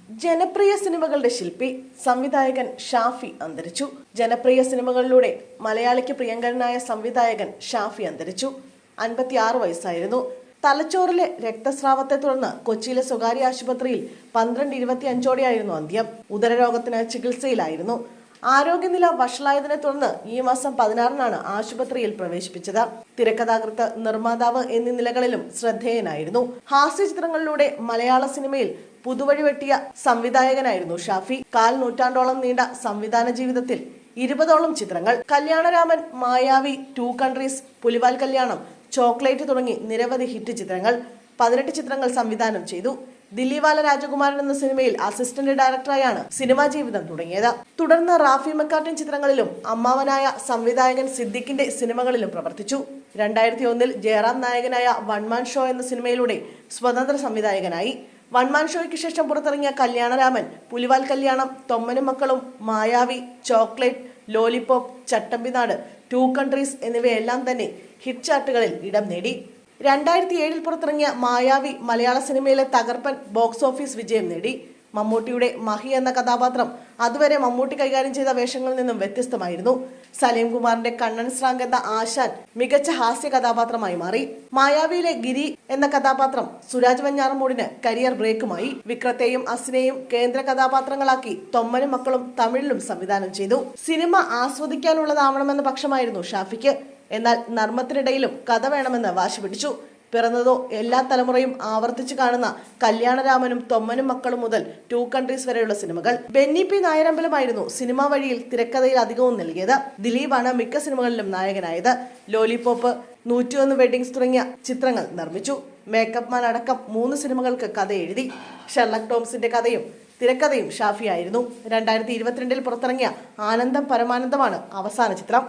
ജനപ്രിയ സിനിമകളുടെ ശില്പി സംവിധായകൻ ഷാഫി അന്തരിച്ചു. ജനപ്രിയ സിനിമകളിലൂടെ മലയാളിക്ക് പ്രിയങ്കരനായ സംവിധായകൻ ഷാഫി അന്തരിച്ചു. 56 വയസ്സായിരുന്നു. തലച്ചോറിലെ രക്തസ്രാവത്തെ തുടർന്ന് കൊച്ചിയിലെ സ്വകാര്യ ആശുപത്രിയിൽ 12:25 അന്ത്യം. ഉദരരോഗത്തിന് ചികിത്സയിലായിരുന്നു. ആരോഗ്യനില വഷളായതിനെ തുടർന്ന് ഈ മാസം 16 ആശുപത്രിയിൽ പ്രവേശിപ്പിച്ചത്. തിരക്കഥാകൃത്ത്, നിർമ്മാതാവ് എന്നീ നിലകളിലും ശ്രദ്ധേയനായിരുന്നു. ഹാസ്യ ചിത്രങ്ങളിലൂടെ മലയാള സിനിമയിൽ പുതുവഴി വെട്ടിയ സംവിധായകനായിരുന്നു ഷാഫി. 1/4 നൂറ്റാണ്ടോളം നീണ്ട സംവിധാന ജീവിതത്തിൽ 20ഓളം ചിത്രങ്ങൾ, കല്യാണരാമൻ, മായാവി, 2 കൺട്രീസ്, പുലിവാൽ കല്യാണം, ചോക്ലേറ്റ് തുടങ്ങി നിരവധി ഹിറ്റ് ചിത്രങ്ങൾ, 18 ചിത്രങ്ങൾ സംവിധാനം ചെയ്തു. ദില്ലിവാല രാജകുമാരൻ എന്ന സിനിമയിൽ അസിസ്റ്റന്റ് ഡയറക്ടറായാണ് സിനിമാ ജീവിതം തുടങ്ങിയത്. തുടർന്ന് റാഫി മെക്കാർട്ടിൻ ചിത്രങ്ങളിലും അമ്മാവനായ സംവിധായകൻ സിദ്ദിഖിന്റെ സിനിമകളിലും പ്രവർത്തിച്ചു. 2001 ജയറാം നായകനായ വൺമാൻ ഷോ എന്ന സിനിമയിലൂടെ സ്വതന്ത്ര സംവിധായകനായി. വൺമാൻ ഷോയ്ക്ക് ശേഷം പുറത്തിറങ്ങിയ കല്യാണരാമൻ, പുലിവാൽ കല്യാണം, തൊമ്മനും മക്കളും, മായാവി, ചോക്ലേറ്റ്, ലോലിപോപ്പ്, ചട്ടമ്പിനാട്, 2 കൺട്രീസ് എന്നിവയെല്ലാം തന്നെ ഹിറ്റ് ചാർട്ടുകളിൽ ഇടം നേടി. 2007 പുറത്തിറങ്ങിയ മായാവി മലയാള സിനിമയിലെ തകർപ്പൻ ബോക്സ് ഓഫീസ് വിജയം നേടി. മമ്മൂട്ടിയുടെ മഹി എന്ന കഥാപാത്രം അതുവരെ മമ്മൂട്ടി കൈകാര്യം ചെയ്ത വേഷങ്ങളിൽ നിന്നും വ്യത്യസ്തമായിരുന്നു. സലീം കുമാറിന്റെ കണ്ണൻ സ്രാങ്ക് എന്ന ആശാൻ മികച്ച ഹാസ്യ കഥാപാത്രമായി മാറി. മായാവിയിലെ ഗിരി എന്ന കഥാപാത്രം സുരാജ് വെഞ്ഞാറമൂടിന് കരിയർ ബ്രേക്കുമായി. വിക്രത്തെയും അസിനെയും കേന്ദ്ര കഥാപാത്രങ്ങളാക്കി തൊമ്മനും മക്കളും തമിഴിലും സംവിധാനം ചെയ്തു. സിനിമ ആസ്വദിക്കാനുള്ളതാവണമെന്ന പക്ഷമായിരുന്നു ഷാഫിക്ക്. എന്നാൽ നർമ്മത്തിനിടയിലും കഥ വേണമെന്ന് വാശി പിടിച്ചു. പിറന്നതോ എല്ലാ തലമുറയും ആവർത്തിച്ചു കാണുന്ന കല്യാണരാമനും തൊമ്മനും മക്കളും മുതൽ 2 കൺട്രീസ് വരെയുള്ള സിനിമകൾ. ബെന്നി പി നായരമ്പലമായിരുന്നു സിനിമാ വഴിയിൽ തിരക്കഥയിൽ അധികവും നൽകിയത്. ദിലീപാണ് മിക്ക സിനിമകളിലും നായകനായത്. ലോലിപോപ്പ്, 101 വെഡിങ്സ് തുടങ്ങിയ ചിത്രങ്ങൾ നിർമ്മിച്ചു. മേക്കപ്പ് മാൻ അടക്കം 3 സിനിമകൾക്ക് കഥ എഴുതി. ഷെർലക് ടോംസിന്റെ കഥയും തിരക്കഥയും ഷാഫിയായിരുന്നു. 2022 പുറത്തിറങ്ങിയ ആനന്ദം പരമാനന്ദമാണ് അവസാന ചിത്രം.